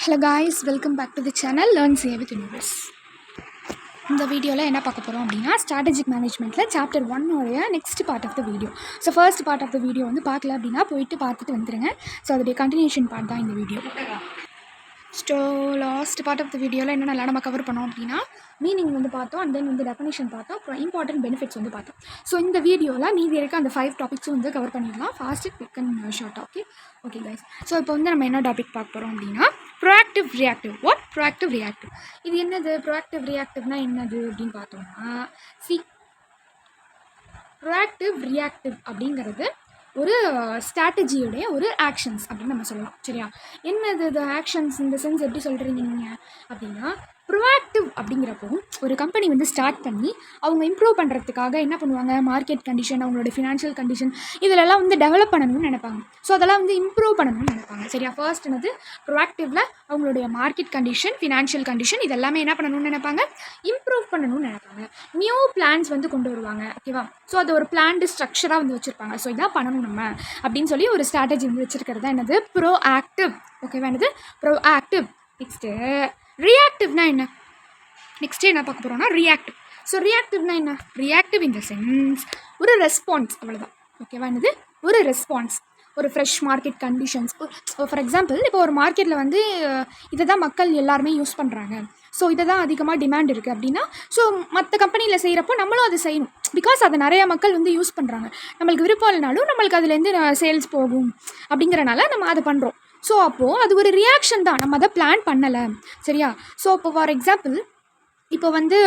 Hello guys, welcome back to the channel Learn CA with Universe. இந்த வீடியோவில் என்ன பார்க்க போகிறோம் அப்படின்னா ஸ்ட்ராட்டஜிக் மேனேஜ்மெண்ட்டில் chapter 1 next part of the video. So first part of the video வந்து பார்க்கல அப்படின்னா போயிட்டு பார்த்துட்டு வந்துடுங்க. ஸோ அதோடைய கண்டினியூஷன் பார்ட் தான் இந்த video. So last part of the வீடியோவில் என்னென்னலாம் நம்ம கவர் பண்ணோம் அப்படின்னா மீனிங் வந்து பார்த்தோம், அண்ட் தென் வந்து டெஃபினேஷன் பார்த்தோம், அப்புறம் இம்பார்ட்டன்ட் பெனிஃபிட்ஸ் வந்து பார்த்தோம். ஸோ இந்த வீடியோவில் மீதி இருக்க அந்த 5 டாபிக்ஸும் வந்து கவர் பண்ணிடலாம் fast quick and short. Okay guys. So இப்போ வந்து நம்ம என்ன டாபிக் பார்க்க போகிறோம் அப்படின்னா proactive reactive. What proactive reactive? இது என்னது? ப்ரோஆக்டிவ் ரியாக்டிவ்னா என்னது அப்படின்னு பார்த்தோம்னா ப்ரோஆக்டிவ் ரியாக்டிவ் அப்படிங்கிறது ஒரு ஸ்ட்ராட்டஜியோடைய ஒரு ஆக்ஷன்ஸ் அப்படின்னு நம்ம சொல்லலாம். சரியா? என்னது இது ஆக்ஷன்ஸ்? இந்த சென்ஸ் எப்படி சொல்கிறீங்க நீங்கள் அப்படின்னா, ப்ரோஆக்டிவ் அப்படிங்கிறப்போ ஒரு கம்பெனி வந்து ஸ்டார்ட் பண்ணி அவங்க இம்ப்ரூவ் பண்ணுறதுக்காக என்ன பண்ணுவாங்க, மார்க்கெட் கண்டிஷன், அவங்களோட ஃபினான்ஷியல் கண்டிஷன் இதிலெல்லாம் வந்து டெவலப் பண்ணணும்னு நினைப்பாங்க. ஸோ அதெல்லாம் வந்து இம்ப்ரூவ் பண்ணணும்னு நினைப்பாங்க. சரியா? ஃபர்ஸ்ட் என்னது ப்ரோஆக்டிவில் அவங்களுடைய மார்க்கெட் கண்டிஷன், ஃபினான்ஷியல் கண்டிஷன் இதெல்லாமே என்ன பண்ணணும்னு நினைப்பாங்க, இம்ப்ரூவ் பண்ணணும்னு நினைப்பாங்க. நியூ பிளான்ஸ் வந்து கொண்டு வருவாங்க. ஓகேவா? ஸோ அது ஒரு பிளான்டு ஸ்ட்ரக்சராக வந்து வச்சுருப்பாங்க. ஸோ இதான் பண்ணணும் நம்ம அப்படின்னு சொல்லி ஒரு ஸ்ட்ராட்டஜி வந்து வச்சுருக்கிறது தான் என்னது, ப்ரோஆக்டிவ். ஓகேவா? என்னது ப்ரோஆக்டிவ். நெக்ஸ்ட்டு ரியாக்டிவ்னா என்ன? நெக்ஸ்ட்டு என்ன பார்க்க போகிறோம்னா ரியாக்டிவ். ஸோ ரியாக்டிவ்னா என்ன? ரியாக்டிவ் இன் த சென்ஸ் ஒரு ரெஸ்பான்ஸ், அவ்வளோதான். ஓகேவா? என்னது ஒரு ரெஸ்பான்ஸ், ஒரு fresh market conditions. For example இப்போ ஒரு மார்க்கெட்டில் வந்து இதை தான் மக்கள் எல்லாருமே யூஸ் பண்ணுறாங்க, ஸோ இதை தான் அதிகமாக டிமாண்ட் இருக்குது அப்படின்னா, ஸோ மற்ற கம்பெனியில் செய்கிறப்போ நம்மளும் அதை செய்யணும். பிகாஸ் அதை நிறைய மக்கள் வந்து யூஸ் பண்ணுறாங்க. நம்மளுக்கு விருப்பம் இல்லைனாலும் நம்மளுக்கு அதுலேருந்து சேல்ஸ் போகும் அப்படிங்கிறனால நம்ம அதை பண்ணுறோம். ஸோ அப்போது அது ஒரு ரியாக்ஷன் தான், நம்ம அதை பிளான் பண்ணலை. சரியா? ஸோ இப்போ ஃபார் எக்ஸாம்பிள் இப்போ வந்து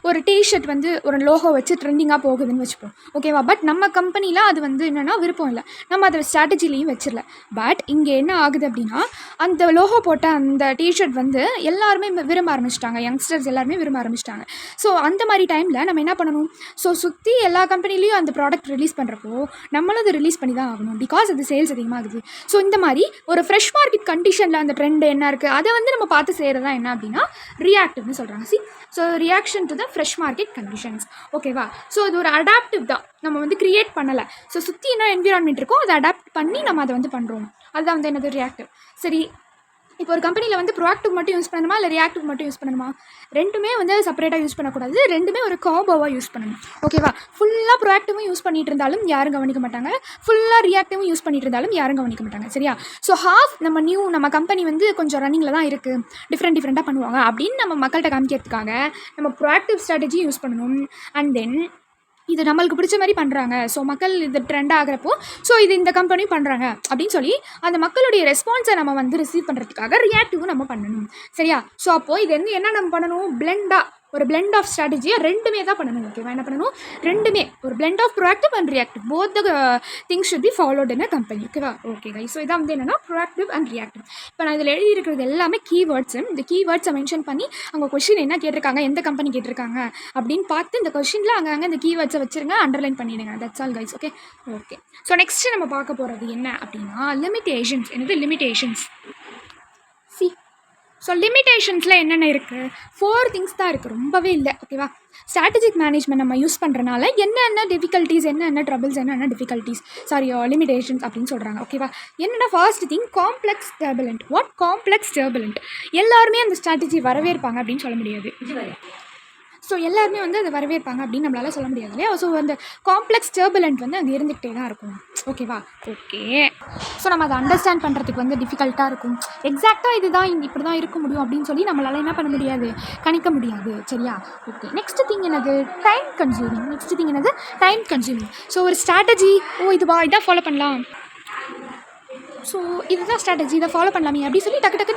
ஒரு டிஷர்ட் வந்து ஒரு லோகோ வச்சு ட்ரெண்டிங்காக போகுதுன்னு வச்சுப்போம். ஓகேவா? பட் நம்ம கம்பெனியில் அது வந்து என்னென்னா விருப்பம் இல்லை, நம்ம அதை ஸ்ட்ராட்டஜிலையும் வச்சிடல. பட் இங்கே என்ன ஆகுது அப்படின்னா, அந்த லோகோ போட்ட அந்த டிஷர்ட் வந்து எல்லாருமே விரும்ப ஆரம்பிச்சிட்டாங்க, யங்ஸ்டர்ஸ் எல்லாருமே விரும்ப ஆரம்பிச்சிட்டாங்க. ஸோ அந்த மாதிரி டைமில் நம்ம என்ன பண்ணணும், ஸோ சுற்றி எல்லா கம்பெனிலையும் அந்த ப்ராடக்ட் ரிலீஸ் பண்ணுறப்போ நம்மளும் அதை ரிலீஸ் பண்ணி தான் ஆகணும். பிகாஸ் அது சேல்ஸ் அதிகமாகுது. ஸோ இந்த மாதிரி ஒரு ஃப்ரெஷ் மார்க்கெட் கண்டிஷனில் அந்த ட்ரெண்ட் என்ன இருக்குது அதை வந்து நம்ம பார்த்து செய்கிறதா என்ன அப்படின்னா ரியாக்டிவ்னு சொல்கிறாங்க. So reaction to the fresh market conditions. ஓகேவா? ஸோ இது ஒரு அடாப்டிவ் தான், நம்ம வந்து க்ரியேட் பண்ணலை. ஸோ சுற்றி என்ன என்விரான்மெண்ட் இருக்கோ அதை அடாப்ட் பண்ணி நம்ம அதை வந்து பண்ணுறோம். அதுதான் வந்து என்னது ரியாக்டிவ். சரி, இப்போ ஒரு கம்பெனியில் வந்து ப்ரோஆக்டிவ் மட்டும் யூஸ் பண்ணணுமா இல்லை ரியாக்டிவ் மட்டும் யூஸ் பண்ணணுமா? ரெண்டுமே வந்து செப்பரேட்டாக யூஸ் பண்ணக்கூடாது, ரெண்டுமே ஒரு காம்போவாக யூஸ் பண்ணணும். ஓகேவா? ஃபுல்லாக ப்ரோஆக்டிவும் யூஸ் பண்ணிட்டு இருந்தாலும் யாரும் கவனிக்க மாட்டாங்க, ஃபுல்லாக ரியாக்டிவும் யூஸ் பண்ணிட்டு இருந்தாலும் யாரும் கவனிக்க மாட்டாங்க. சரியா? ஸோ நம்ம கம்பெனி வந்து கொஞ்சம் ரன்னிங்கில் தான் இருக்குது, டிஃப்ரெண்ட்டாக பண்ணுவாங்க அப்படின்னு நம்ம மக்கள்கிட்ட காமிக்கிறதுக்காக நம்ம ப்ரோஆக்டிவ் ஸ்ட்ராட்டஜி யூஸ் பண்ணணும். அண்ட் தென் இது நம்மளுக்கு பிடிச்ச மாதிரி பண்ணுறாங்க, ஸோ மக்கள் இது ட்ரெண்ட் ஆகிறப்போ ஸோ இது இந்த கம்பெனியும் பண்ணுறாங்க அப்படின்னு சொல்லி அந்த மக்களுடைய ரெஸ்பான்ஸை நம்ம வந்து ரிசீவ் பண்ணுறதுக்காக ரியாக்டிவும் நம்ம பண்ணணும். சரியா? ஸோ அப்போது இது வந்து என்ன நம்ம பண்ணணும், ஒரு பிளெண்ட் ஆஃப் ஸ்ட்ராட்டஜியாக ரெண்டுமே தான் பண்ணணும். ஓகேவா? என்ன பண்ணணும், ரெண்டுமே ஒரு blend of proactive and reactive, both the things should be followed in a company. ஓகேவா? Okay guys. ஸோ இதான் வந்து என்னென்னா ப்ரோஆக்டிவ் அண்ட் ரியாக்டிவ். இப்போ நான் இதில் எழுதியிருக்கிறது எல்லாமே கீவேர்ட்ஸு. இந்த கீவேர்ட்ஸை மென்ஷன் பண்ணி அவங்க கொஷின் என்ன கேட்டிருக்காங்க, எந்த கம்பெனி கேட்டிருக்காங்க அப்படின்னு பார்த்து இந்த கொஷினில் அங்கங்கே இந்த கீவேர்ட்ஸை வச்சுருங்க, அண்டர்லைன் பண்ணிவிடுங்க. That's all guys. Okay. So next நம்ம பார்க்க போகிறது என்ன அப்படின்னா லிமிட்டேஷன்ஸ். என்னது லிமிட்டேஷன்ஸ்? ஸோ லிமிட்டேஷன்ஸில் என்னென்ன இருக்குது? 4 திங்ஸ் தான் இருக்குது, ரொம்பவே இல்லை. ஓகேவா? ஸ்ட்ராட்டஜிக் மேனேஜ்மெண்ட் நம்ம யூஸ் பண்ணுறனால என்னென்ன டிஃபிகல்ட்டிஸ், என்னென்ன ட்ரபிள்ஸ், என்னென்ன டிஃபிகல்ட்டிஸ், லிமிட்டேஷன்ஸ் அப்படின்னு சொல்கிறாங்க. ஓகேவா? என்னென்னா first thing complex turbulent. What complex turbulent? எல்லாருமே அந்த ஸ்ட்ராட்டஜி வரவேற்பாங்க அப்படின்னு சொல்ல முடியாது. ஸோ எல்லாருமே வந்து அதை வரவேற்பாங்க அப்படின்னு நம்மளால் சொல்ல முடியாது இல்லையா? ஸோ அந்த காம்ப்ளெக்ஸ் டர்புலண்ட் வந்து அங்கே இருந்துகிட்டே தான் இருக்கும். ஓகேவா? ஓகே. ஸோ நம்ம அதை அண்டர்ஸ்டாண்ட் பண்ணுறதுக்கு வந்து டிஃபிகல்ட்டாக இருக்கும். எக்ஸாக்டாக இதுதான் இப்படி தான் இருக்க முடியும் அப்படின்னு சொல்லி நம்மளால் என்ன பண்ண முடியாது, கணிக்க முடியாது. சரியா? ஓகே. நெக்ஸ்ட் திங் என்னது, டைம் கன்சியூமிங். ஸோ ஒரு ஸ்ட்ராட்டஜி, இதான் ஃபாலோ பண்ணலாம், ஸோ இதுதான் ஸ்ட்ராட்டஜி, இதை ஃபாலோ பண்ணலாமே அப்படி சொல்லி டக்கு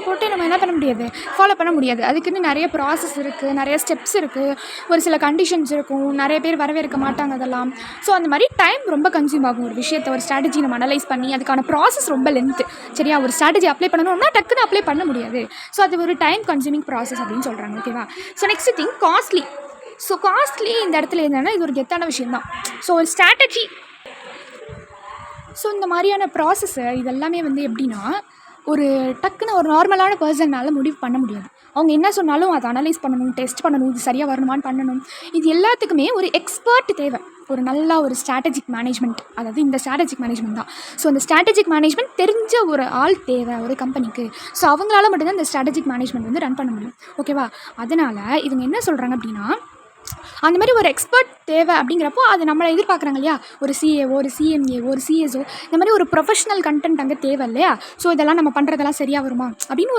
போட்டு நம்ம என்ன பண்ண முடியாது, ஃபாலோ பண்ண முடியாது. அதுக்குன்னு நிறைய ப்ராசஸ் இருக்குது, நிறைய ஸ்டெப்ஸ் இருக்குது, ஒரு சில கண்டிஷன்ஸ் இருக்கும், நிறைய பேர் வரவேற்க மாட்டாங்க அதெல்லாம். ஸோ அந்த மாதிரி டைம் ரொம்ப கன்சியூம் ஆகும். ஒரு விஷயத்தை, ஒரு ஸ்ட்ராட்டஜி நம்ம அனலைஸ் பண்ணி அதுக்கான ப்ராசஸ் ரொம்ப லென்த்து. சரியா? ஒரு ஸ்ட்ராட்டஜி அப்ளை பண்ணணும்னா டக்குன்னு அப்ளை பண்ண முடியாது. ஸோ அது ஒரு டைம் கன்சியூமிங் ப்ராசஸ் அப்படின்னு சொல்கிறாங்க. ஓகேவா? So next thing costly. So costly இந்த இடத்துல என்னென்னா இது ஒரு கெத்தான விஷயம் தான். ஸோ ஒரு ஸ்ட்ராட்டஜி, ஸோ இந்த மாதிரியான ப்ராசஸ்ஸு இதெல்லாமே வந்து எப்படின்னா ஒரு டக்குன்னு ஒரு நார்மலான பர்சன்னால் முடிவு பண்ண முடியாது. அவங்க என்ன சொன்னாலும் அதை அனலைஸ் பண்ணணும், டெஸ்ட் பண்ணணும், இது சரியாக வரணுமான்னு பண்ணணும். இது எல்லாத்துக்குமே ஒரு எக்ஸ்பர்ட் தேவை. ஒரு நல்ல ஒரு ஸ்ட்ராட்டஜிக் மேனேஜ்மெண்ட், அதாவது இந்த ஸ்ட்ராட்டஜிக் மேனேஜ்மெண்ட் தான். ஸோ அந்த ஸ்ட்ராட்டஜிக் மேனேஜ்மெண்ட் தெரிஞ்ச ஒரு ஆள் தேவை ஒரு கம்பெனிக்கு. ஸோ அவங்களால மட்டும்தான் இந்த ஸ்ட்ராட்டஜிக் மேனேஜ்மெண்ட் வந்து ரன் பண்ண முடியும். ஓகேவா? அதனால் இவங்க என்ன சொல்கிறாங்க அப்படின்னா, அந்த மாதிரி ஒரு எக்ஸ்பர்ட் தேவை அப்படிங்கிறப்போ அது நம்மளை எதிர்பார்க்குறாங்க இல்லையா, ஒரு சிஏஓ, ஒரு சிஎம்ஏ, ஒரு சிஎஸ்ஓ, இந்த மாதிரி ஒரு ப்ரொஃபஷனல் கண்டென்ட் அங்கே தேவை இல்லையா. ஸோ இதெல்லாம் நம்ம பண்ணுறதெல்லாம் சரியாக வருமா அப்படின்னு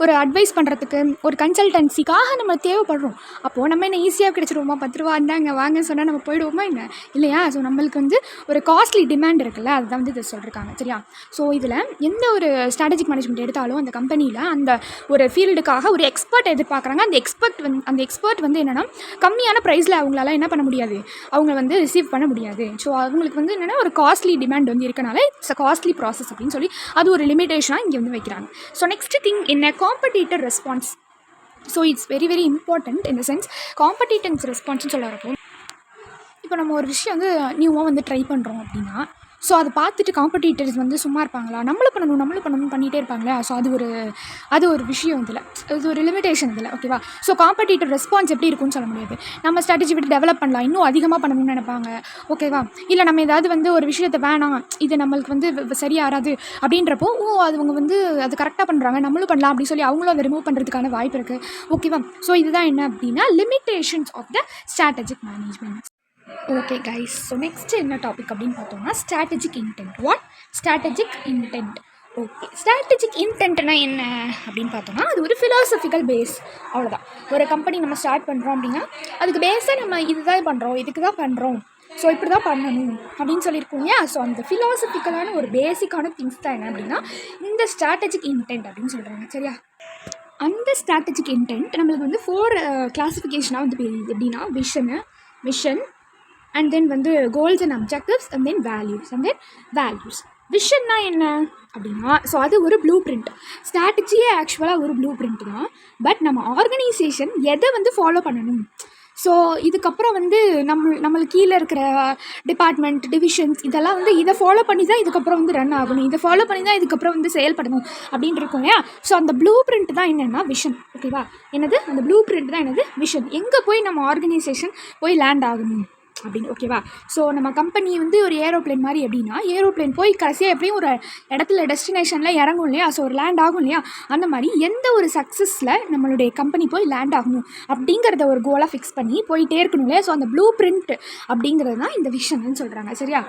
ஒரு அட்வைஸ் பண்ணுறதுக்கு ஒரு கன்சல்டன்சிக்காக நம்ம தேவைப்படுறோம். அப்போது நம்ம என்ன ஈஸியாக கிடச்சிடுவோமா? 10 ரூபா இருந்தாங்க வாங்க சொன்னால் நம்ம போயிடுவோமா என்ன? இல்லையா? ஸோ நம்மளுக்கு வந்து ஒரு காஸ்ட்லி டிமாண்ட் இருக்குல்ல, அதுதான் வந்து இதை சொல்லியிருக்காங்க. சரியா? ஸோ இதில் எந்த ஒரு ஸ்ட்ராட்டஜிக் மேனேஜ்மெண்ட் எடுத்தாலும் அந்த கம்பெனியில் அந்த ஒரு ஃபீல்டுக்காக ஒரு எக்ஸ்பர்ட் எதிர்பார்க்குறாங்க. அந்த எக்ஸ்பர்ட் வந்து என்னென்னா கம்மியான ப்ரைஸில் அவங்களால என்ன பண்ண முடியாது, அவங்க வந்து ரிசீவ் பண்ண முடியாது. ஸோ அவங்களுக்கு வந்து என்னென்னா ஒரு காஸ்ட்லி டிமாண்ட் வந்து இருக்கனால இட்ஸ் அ காஸ்ட்லி ப்ராசஸ் அப்படின்னு சொல்லி அது ஒரு லிமிடேஷனாக இங்கே வந்து வைக்கிறாங்க. ஸோ நெக்ஸ்ட் திங் என்ன, competitor response. So it's very very important in the sense competitors ரெஸ்பான்ஸ்னு சொல்கிறப்போ, இப்போ நம்ம ஒரு விஷயம் வந்து நியூவாக வந்து ட்ரை பண்ணுறோம் அப்படின்னா, ஸோ அதை பார்த்துட்டு காம்படிட்டர்ஸ் வந்து சும்மா இருப்பாங்களா? நம்மளும் பண்ணணும்னு பண்ணிகிட்டே இருப்பாங்களா? ஸோ அது ஒரு விஷயம் இதில், இது ஒரு லிமிடேஷன் இதில். ஓகேவா? ஸோ காம்படிட்டர் ரெஸ்பான்ஸ் எப்படி இருக்குன்னு சொல்ல முடியாது. நம்ம ஸ்ட்ராட்டஜி விட்டு டெவலப் பண்ணலாம், இன்னும் அதிகமாக பண்ணணும்னு நினைப்பாங்க. ஓகேவா? இல்லை நம்ம ஏதாவது வந்து ஒரு விஷயத்தை வேணாம், இது நம்மளுக்கு வந்து சரியாகாது அப்படின்றப்போ, அவங்க வந்து அது கரெக்டாக பண்ணுறாங்க, நம்மளும் பண்ணலாம் அப்படின்னு சொல்லி அவங்களும் அதை ரிமூவ் பண்ணுறதுக்கான வாய்ப்பு இருக்குது. ஓகேவா? ஸோ இதுதான் என்ன அப்படின்னா limitations of the strategic management. Okay guys, so next என்ன டாபிக் அப்படின்னு பார்த்தோம்னா strategic intent. What? Strategic intent. Okay, strategic இன்டென்ட்னா என்ன அப்படின்னு பார்த்தோம்னா அது ஒரு ஃபிலாசபிக்கல் பேஸ், அவ்வளோதான். ஒரு கம்பெனி நம்ம ஸ்டார்ட் பண்ணுறோம் அப்படின்னா அதுக்கு பேஸாக நம்ம இதுதான் பண்ணுறோம், இதுக்கு தான் பண்ணுறோம், ஸோ இப்படி தான் பண்ணணும் அப்படின்னு சொல்லியிருக்கோம் இல்லையா. ஸோ அந்த ஃபிலாசபிக்கலான ஒரு பேசிக்கான திங்ஸ் தான் என்ன அப்படின்னா இந்த ஸ்ட்ராட்டஜிக் இன்டென்ட் அப்படின்னு சொல்கிறாங்க. சரியா? அந்த ஸ்ட்ராட்டஜிக் இன்டென்ட் நம்மளுக்கு வந்து 4 கிளாஸிஃபிகேஷனாக வந்து தெரியுது. எப்படின்னா விஷன் அண்ட் தென் வந்து goals and objectives and then values. விஷன்னா என்ன அப்படின்னா, ஸோ அது ஒரு ப்ளூ பிரிண்ட். ஸ்ட்ராட்டஜியே ஆக்சுவலாக ஒரு ப்ளூ பிரிண்ட் தான். பட் நம்ம ஆர்கனைசேஷன் எதை வந்து ஃபாலோ பண்ணணும், ஸோ இதுக்கப்புறம் வந்து நம்மளுக்கு கீழே இருக்கிற டிபார்ட்மெண்ட், டிவிஷன்ஸ் இதெல்லாம் வந்து இதை ஃபாலோ பண்ணி தான் இதுக்கப்புறம் வந்து ரன் ஆகணும், இதை ஃபாலோ பண்ணி தான் இதுக்கப்புறம் வந்து செயல்படணும் அப்படின்னு இருக்கும் இல்லையா. ஸோ அந்த ப்ளூ பிரிண்ட் தான் என்னென்னா விஷன். ஓகேவா? என்னது அந்த ப்ளூ பிரிண்ட் தான் என்னது விஷன். எங்கே போய் நம்ம ஆர்கனைசேஷன் போய் லேண்ட் ஆகணும் அப்படின்னு. ஓகேவா? ஸோ நம்ம கம்பெனி வந்து ஒரு ஏரோப்ளேன் மாதிரி. எப்படின்னா ஏரோப்ளேன் போய் கடைசியாக எப்படியும் ஒரு இடத்துல டெஸ்டினேஷனில் இறங்கும் இல்லையா, ஸோ ஒரு லேண்ட் ஆகும் இல்லையா, அந்த மாதிரி எந்த ஒரு சக்ஸஸில் நம்மளுடைய கம்பெனி போய் லேண்ட் ஆகணும் அப்படிங்கிறத ஒரு கோலாக ஃபிக்ஸ் பண்ணி போயிட்டே இருக்கணும் இல்லையா. ஸோ அந்த ப்ளூ பிரிண்ட் அப்படிங்கிறது தான் இந்த விஷன்னு சொல்கிறாங்க. சரியா?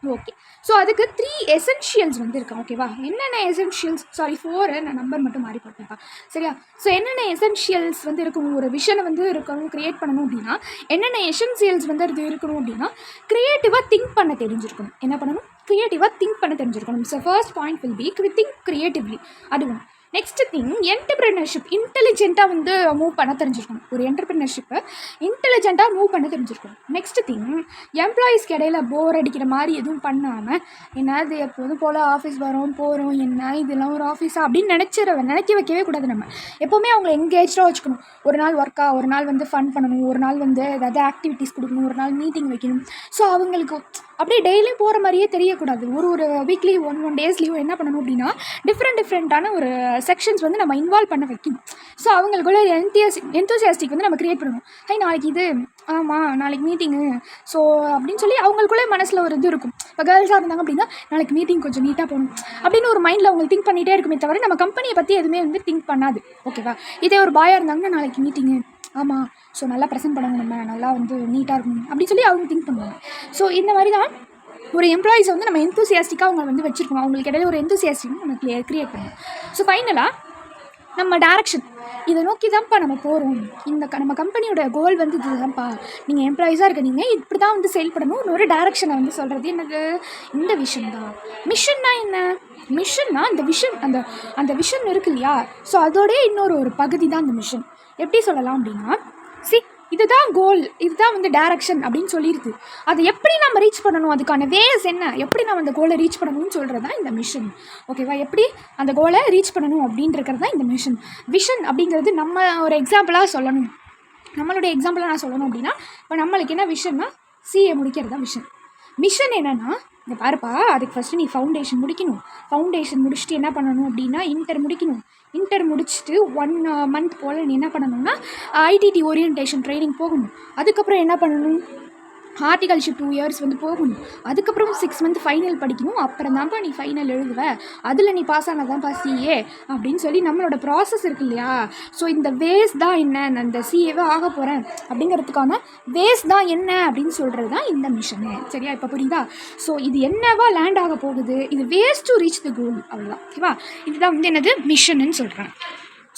ஓகே, ஸோ அதுக்கு 3 எசென்ஷியல்ஸ் வந்து இருக்கா. ஓகேவா? என்னென்ன எசென்ஷியல்ஸ், 4 நான் நம்பர் மட்டும் மாறி போட்டேன்ப்பா. சரியா? ஸோ என்னென்ன எசென்ஷியல்ஸ் வந்து இருக்கணும், ஒரு விஷனை வந்து இருக்கணும் க்ரியேட் பண்ணணும் அப்படின்னா என்னென்ன எசென்ஷியல்ஸ் வந்து அது இருக்கணும் அப்படின்னா க்ரியேட்டிவாக திங்க் பண்ண தெரிஞ்சிருக்கணும். என்ன பண்ணணும்? க்ரியேட்டிவாக திங்க் பண்ண தெரிஞ்சிருக்கணும். So first point will be think creatively. அது ஒன்று. Next thing entrepreneurship. இன்டெலிஜென்ட்டாக வந்து மூவ் பண்ண தெரிஞ்சிருக்கணும். ஒரு என்டர்பிரினர்ஷிப்பை இன்டெலிஜென்ட்டாக மூவ் பண்ண தெரிஞ்சிருக்கணும். நெக்ஸ்ட் திங் எம்ப்ளாயீஸ்க்கு இடையில போர் அடிக்கிற மாதிரி எதுவும் பண்ணாமல், என்னது எப்போதும் போல் ஆஃபீஸ் வரோம் போகிறோம், என்ன இதெல்லாம் ஒரு ஆஃபீஸா அப்படின்னு நினைக்க வைக்கவே கூடாது. நம்ம எப்போவுமே அவங்கள எங்கேஜாக வச்சுக்கணும். ஒரு நாள் ஒர்க்காக, ஒரு நாள் வந்து ஃபன் பண்ணணும், ஒரு நாள் வந்து ஏதாவது ஆக்டிவிட்டீஸ் கொடுக்கணும், ஒரு நாள் மீட்டிங் வைக்கணும். ஸோ அவங்களுக்கு அப்படியே டெய்லியும் போகிற மாதிரியே தெரியக்கூடாது. ஒரு வீக்லி ஒன் டேஸ் லீவ் என்ன பண்ணணும் அப்படின்னா டிஃப்ரெண்ட்டான ஒரு செக்ஷன்ஸ் வந்து நம்ம இன்வால்வ் பண்ண வைக்கணும். ஸோ அவங்களுக்குள்ள எந்தூசியாஸ்டிக் வந்து நம்ம க்ரியேட் பண்ணணும். நாளைக்கு இது, ஆமாம் நாளைக்கு மீட்டிங்கு, ஸோ அப்படின்னு சொல்லி அவங்களுக்குள்ளே மனசில் ஒரு இது இருக்கும். இப்போ கேர்ள்ஸாக இருந்தாங்க அப்படின்னா நாளைக்கு மீட்டிங் கொஞ்சம் நீட்டாக போகணும் அப்படின்னு ஒரு மைண்டில் அவங்க திங்க் பண்ணிகிட்டே இருக்குமே தவிர நம்ம கம்பெனியை பற்றி எதுவுமே வந்து திங்க் பண்ணாது. ஓகேவா? இதே ஒரு பாயாக இருந்தாங்கன்னா நாளைக்கு மீட்டிங்கு, ஆமாம் ஸோ நல்லா ப்ரெசென்ட் பண்ணணும், நம்ம நல்லா வந்து நீட்டாக இருக்கணும் அப்படின்னு சொல்லி அவங்க திங்க் பண்ணுவாங்க. ஸோ இந்த மாதிரி தான் ஒரு எம்ப்ளாயீஸை வந்து நம்ம எந்தூசியாஸ்டிக்காக அவங்க வந்து வச்சுருக்கோம். அவங்களுக்கு இடையில ஒரு எந்தூசியாஸ்டிக் நம்ம க்ரியேட் பண்ணணும். ஸோ ஃபைனலாக நம்ம டேரக்ஷன், இதை நோக்கி தான்ப்பா நம்ம போகிறோம், நம்ம கம்பெனியோட கோல் வந்து இது தான்ப்பா, நீங்கள் எம்ப்ளாயீஸாக இருக்க நீங்கள் இப்படி தான் வந்து செயல்படணும் ஒரு டேரக்ஷனை வந்து சொல்கிறது என்னது, இந்த விஷன் தான். மிஷன்னா என்ன? மிஷன்னா அந்த விஷன் இருக்கு இல்லையா, ஸோ அதோடய இன்னொரு பகுதி தான் அந்த மிஷன். எப்படி சொல்லலாம் அப்படின்னா, இதுதான் கோல், இதுதான் வந்து டேரக்ஷன் அப்படின்னு சொல்லிடுது. அதை எப்படி நம்ம ரீச் பண்ணணும், அதுக்கான வேஸ் என்ன, எப்படி நம்ம அந்த கோலை ரீச் பண்ணணும்னு சொல்கிறது தான் இந்த மிஷன். ஓகேவா? எப்படி அந்த கோலை ரீச் பண்ணணும் அப்படின்றது தான் இந்த மிஷன். விஷன் அப்படிங்கிறது நம்ம ஒரு எக்ஸாம்பிளாக சொல்லணும். நம்மளுடைய எக்ஸாம்பிளாக நான் சொல்லணும் அப்படின்னா, இப்போ நம்மளுக்கு என்ன விஷன்னா சிஏ முடிக்கிறது தான் விஷன். மிஷன் என்னென்னா, இந்த பாருப்பா, அதுக்கு ஃபஸ்ட்டு நீ ஃபவுண்டேஷன் முடிக்கணும். ஃபவுண்டேஷன் முடிச்சுட்டு என்ன பண்ணணும் அப்படின்னா இன்டர் முடிக்கணும். இன்டர் முடிச்சுட்டு 1 மந்த் போல் நீ என்ன பண்ணணும்னா ஐடிடி ஓரியன்டேஷன் ட்ரைனிங் போகணும். அதுக்கப்புறம் என்ன பண்ணணும், ஹார்டிகல்ச்சர் 2 இயர்ஸ் வந்து போகணும், அதுக்கப்புறம் 6 மந்த் ஃபைனல் படிக்கணும், அப்புறம் தான்ப்பா நீ ஃபைனல் எழுதுவ, அதில் நீ பாஸ் ஆனால் தான்ப்பா சிஏ அப்படின்னு சொல்லி நம்மளோட ப்ராசஸ் இருக்கு இல்லையா. ஸோ இந்த வேஸ் தான் என்ன, நான் இந்த சிஏவே ஆக போகிறேன் அப்படிங்கிறதுக்கான வேஸ் தான் என்ன அப்படின்னு சொல்கிறது தான் இந்த மிஷனு. சரியா, இப்போ புரியுதா? ஸோ இது என்னவா லேண்ட் ஆக போகுது, இது வேஸ் டு ரீச் த கோல், அவ்வளோதான். ஓகேவா, இதுதான் வந்து என்னது மிஷன்னு சொல்கிறேன்.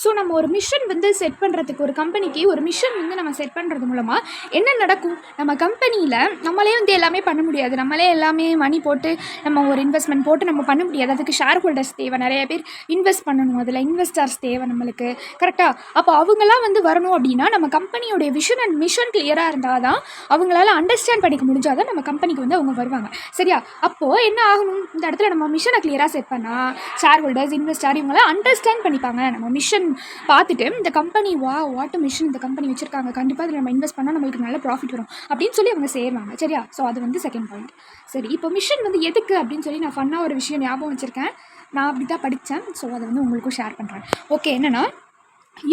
ஸோ நம்ம ஒரு மிஷன் வந்து செட் பண்ணுறதுக்கு, ஒரு கம்பெனிக்கு ஒரு மிஷன் வந்து நம்ம செட் பண்ணுறது மூலமாக என்ன நடக்கும், நம்ம கம்பெனியில் நம்மளே வந்து எல்லாமே பண்ண முடியாது, நம்மளே எல்லாமே மணி போட்டு நம்ம ஒரு இன்வெஸ்ட்மெண்ட் போட்டு நம்ம பண்ண முடியாது. அதுக்கு ஷேர் ஹோல்டர்ஸ் தேவை, நிறைய பேர் இன்வெஸ்ட் பண்ணணும், அதில் இன்வெஸ்டர்ஸ் தேவை நம்மளுக்கு. கரெக்டாக? அப்போ அவங்களாம் வந்து வரணும் அப்படின்னா நம்ம கம்பெனியோடைய விஷன் அண்ட் மிஷன் கிளியராக இருந்தால் தான், அவங்களால அண்டர்ஸ்டாண்ட் பண்ணிக்க முடிஞ்சால் தான் நம்ம கம்பெனிக்கு வந்து அவங்க வருவாங்க. சரியா? அப்போது என்ன ஆகணும், இந்த இடத்துல நம்ம மிஷனை கிளியராக செட் பண்ணால் ஷேர் ஹோல்டர்ஸ், இன்வெஸ்டர் இவங்களாம் அண்டர்ஸ்டாண்ட் பண்ணிப்பாங்க நம்ம மிஷன் பார்த்துட்டு. இந்த கம்பெனி வாட் மிஷன் இந்த கம்பெனி வச்சுருக்காங்க, கண்டிப்பாக அதில் நம்ம இன்வெஸ்ட் பண்ணால் நம்மளுக்கு நல்ல ப்ராஃபிட் வரும் அப்படின்னு சொல்லி அவங்க சேருவாங்க. சரியா? ஸோ அது வந்து செகண்ட் பாயிண்ட். சரி, இப்போ மிஷன் வந்து எதுக்கு அப்படின்னு சொல்லி நான் ஃபன்னாக ஒரு விஷயம் ஞாபகம் வச்சுருக்கேன், நான் அப்படி தான் படித்தேன். ஸோ அதை வந்து உங்களுக்கும் ஷேர் பண்ணுறேன். ஓகே, என்னென்னா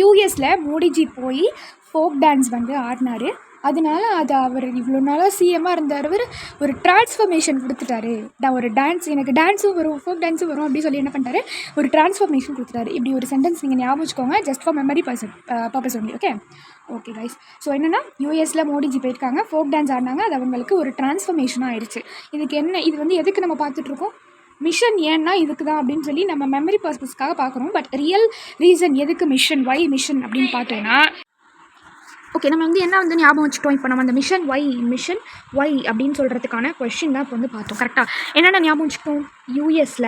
யூஎஸில் மோடிஜி போய் ஃபோக் டான்ஸ் வந்து ஆடினார். அதனால அது அவர் இவ்வளோ நாளாக சிஎம்மாக இருந்தார், அவர் ஒரு டிரான்ஸ்ஃபர்மேஷன் கொடுத்துட்டாரு. ஒரு டான்ஸ், எனக்கு டான்ஸும் வரும், ஃபோக் டான்ஸும் வரும் அப்படின்னு சொல்லி என்ன பண்ணிட்டாரு, ஒரு டிரான்ஸ்ஃபர்மேஷன் கொடுத்துட்டாரு. இப்படி ஒரு சென்டென்ஸ் நீங்கள் ஞாபகம் வச்சுக்கோங்க, just for memory purpose only. Okay guys. So என்னென்னா யூஎஸில் மோடிஜி போயிருக்காங்க, ஃபோக் டான்ஸ் ஆடினாங்க, அது அவங்களுக்கு ஒரு டிரான்ஸ்ஃபர்மேஷனாக ஆயிடுச்சு. இதுக்கு என்ன, இது வந்து எதுக்கு நம்ம பார்த்துட்ருக்கோம், மிஷன் ஏன்னா இதுக்கு தான் அப்படின்னு சொல்லி நம்ம மெமரி பர்பஸ்க்காக பார்க்குறோம். பட் ரியல் ரீசன் எதுக்கு மிஷன், ஒய் மிஷன் அப்படின்னு பார்த்தோன்னா, ஓகே நம்ம வந்து என்ன வந்து ஞாபகம் வச்சுட்டோம், இப்போ நம்ம அந்த மிஷன் ஒய் அப்படின்னு சொல்கிறதுக்கான கொஷின் தான் இப்போ வந்து பார்த்தோம். கரெக்டாக என்னென்ன ஞாபகம் வச்சுட்டோம், யூஎஸில்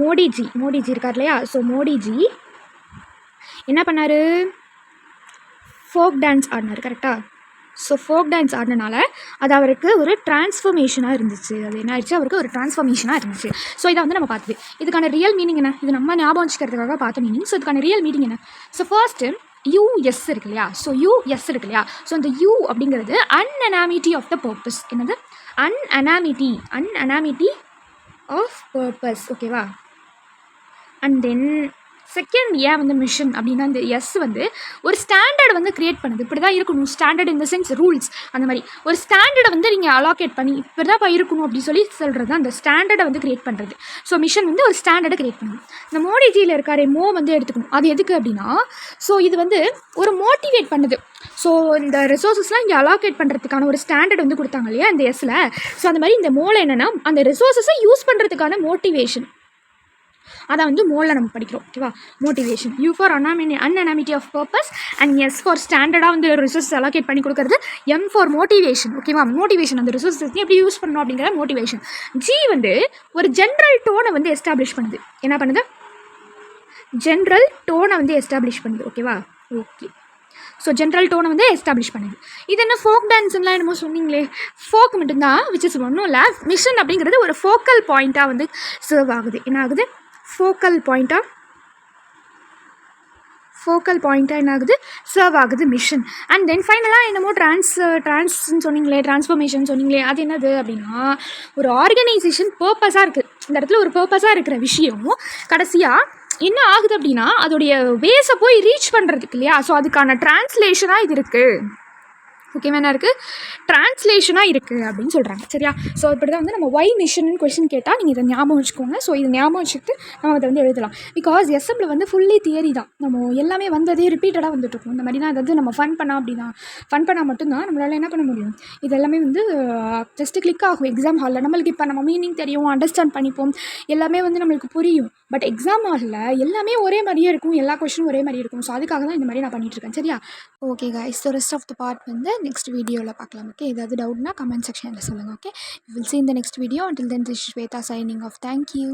மோடிஜி இருக்கார் இல்லையா. ஸோ மோடிஜி என்ன பண்ணார், ஃபோக் டான்ஸ் ஆடினார். கரெக்டாக? ஸோ ஃபோக் டான்ஸ் ஆடினால அது அவருக்கு ஒரு டிரான்ஸ்ஃபர்மேஷனாக இருந்துச்சு. அது என்ன ஆயிடுச்சு, அவருக்கு ஒரு டிரான்ஸ்ஃபர்மேஷனாக இருந்துச்சு. ஸோ இதை வந்து நம்ம பார்த்தது. இதுக்கான ரியல் மீனிங் என்ன, இது நம்ம ஞாபகம் வச்சுக்கிறதுக்காக பார்த்த மீனிங். ஸோ இதுக்கான ரியல் மீனிங் என்ன, ஸோ ஃபர்ஸ்ட்டு யூஎஸ் இருக்கு இல்லையா. ஸோ யூஎஸ் இருக்கு இல்லையா. ஸோ இந்த யூ அப்படிங்கிறது அன்அனாமிட்டி ஆஃப் த பர்பஸ். என்னது, அன்அனாமிட்டி ஆஃப் பர்பஸ். ஓகேவா. அண்ட் தென் செகண்ட் ஏன் வந்து மிஷன் அப்படின்னா, இந்த எஸ் வந்து ஒரு ஸ்டாண்டர்ட் வந்து க்ரியேட் பண்ணுது. இப்படி தான் இருக்கணும், ஸ்டாண்டர்ட் இந்த சென்ஸ் ரூல்ஸ், அந்த மாதிரி ஒரு ஸ்டாண்டர்டை வந்து நீங்கள் அலோகேட் பண்ணி இப்படி தான் இருக்கணும் அப்படி சொல்லி சொல்கிறது தான் அந்த ஸ்டாண்டர்டை வந்து க்ரியேட் பண்ணுறது. ஸோ மிஷன் வந்து ஒரு ஸ்டாண்டர்டை க்ரியேட் பண்ணுது. இந்த மோடிஜியில் இருக்காரே மோ வந்து எடுத்துக்கணும், அது எதுக்கு அப்படின்னா, ஸோ இது வந்து ஒரு மோட்டிவேட் பண்ணுது. ஸோ இந்த ரிசோர்ஸஸ்லாம் இங்கே அலோகேட் பண்ணுறதுக்கான ஒரு ஸ்டாண்டர்ட் வந்து கொடுத்தாங்க இல்லையா இந்த எஸ்ஸில். ஸோ அந்த மாதிரி இந்த மோல என்னென்னா, அந்த ரிசோர்ஸஸை யூஸ் பண்ணுறதுக்கான மோட்டிவேஷன், அதை வந்து மோலில் நம்ம படிக்கிறோம். ஓகேவா. Motivation, U for unanimity of purpose, and S for ஸ்டாண்டர்டாக வந்து ரிசோர்ஸ் அலோகேட் பண்ணி கொடுக்குறது, எம் ஃபார் மோட்டிவேஷன். ஓகேவா. மோட்டிவேஷன், அந்த ரிசோர்ஸ் எப்படி யூஸ் பண்ணணும் அப்படிங்கிற மோட்டிவேஷன். ஜி வந்து ஒரு ஜென்ரல் டோனை வந்து எஸ்டாப்ளிஷ் பண்ணுது. என்ன பண்ணுது, ஜென்ரல் டோனை வந்து எஸ்டாப்ளிஷ் பண்ணுது. ஓகேவா. ஓகே. ஸோ ஜென்ரல் டோனை வந்து எஸ்டாப்ளிஷ் பண்ணுது. இது என்ன ஃபோக் டான்ஸ்லாம் என்னமோ சொன்னீங்களே, ஃபோக் மட்டும்தான், விச் இஸ் ஒன்றும் இல்லை. மிஷன் அப்படிங்கிறது ஒரு ஃபோக்கல் பாயிண்ட்டாக வந்து சர்வ் ஆகுது. என்ன ஆகுது, ஃபோக்கல் பாயிண்ட்டாக என்ன ஆகுது, சர்வ் ஆகுது மிஷன். அண்ட் தென் ஃபைனலாக என்னமோ ட்ரான்ஸ்ன்னு சொன்னீங்களே, டிரான்ஸ்ஃபர்மேஷன் சொன்னீங்களே, அது என்னது அப்படின்னா, ஒரு ஆர்கனைசேஷன் பர்பஸாக இருக்குது. இந்த இடத்துல ஒரு பர்பஸாக இருக்கிற விஷயம் கடைசியாக என்ன ஆகுது அப்படின்னா, அதோடைய வேஸை போய் ரீச் பண்ணுறதுக்கு இல்லையா. ஸோ அதுக்கான டிரான்ஸ்லேஷனாக இது இருக்குது. ஓகேவா, என்ன இருக்குது, ட்ரான்ஸ்லேஷனாக இருக்குது அப்படின்னு சொல்கிறாங்க. சரியா. ஸோ இப்படி தான் வந்து நம்ம ஒய் மிஷன் கொஷின் கேட்டால் நீங்கள் இதை ஞாபகம் வச்சுக்கோங்க. ஸோ இது ஞாபகம் வச்சுட்டு நம்ம அதை வந்து எழுதலாம். பிகாஸ் எஸ்எம்ல வந்து ஃபுல்லி தியரி தான், நம்ம எல்லாமே வந்ததே ரிப்பீட்டடாக வந்துட்டுருக்கும். இந்த மாதிரி தான் அதாவது நம்ம ஃபன் பண்ணால் மட்டும்தான் நம்மளால் என்ன பண்ண முடியும், இது எல்லாமே வந்து ஜஸ்ட்டு கிளிக் ஆகும் எக்ஸாம் ஹாலில். நம்மளுக்கு இப்போ நம்ம மீனிங் தெரியும், அண்டர்ஸ்டாண்ட் பண்ணிப்போம், எல்லாமே வந்து நம்மளுக்கு புரியும். பட் எக்ஸாம் ஹாலில் எல்லாமே ஒரே மாதிரியே இருக்கும், எல்லா கொஷினும் ஒரே மாதிரி இருக்கும். ஸோ அதுக்காக தான் இந்த மாதிரி நான் பண்ணிகிட்ருக்கேன். சரியா. Okay guys. So rest of the part வந்து நெக்ஸ்ட் வீடியோவில் பார்க்கலாம். ஓகே. ஏதாவது டவுட்னா கமெண்ட் செக்ஷனில் சொல்லுங்கள். Okay. Will see in the next video. Until then, this is Shweta signing off. Thank you.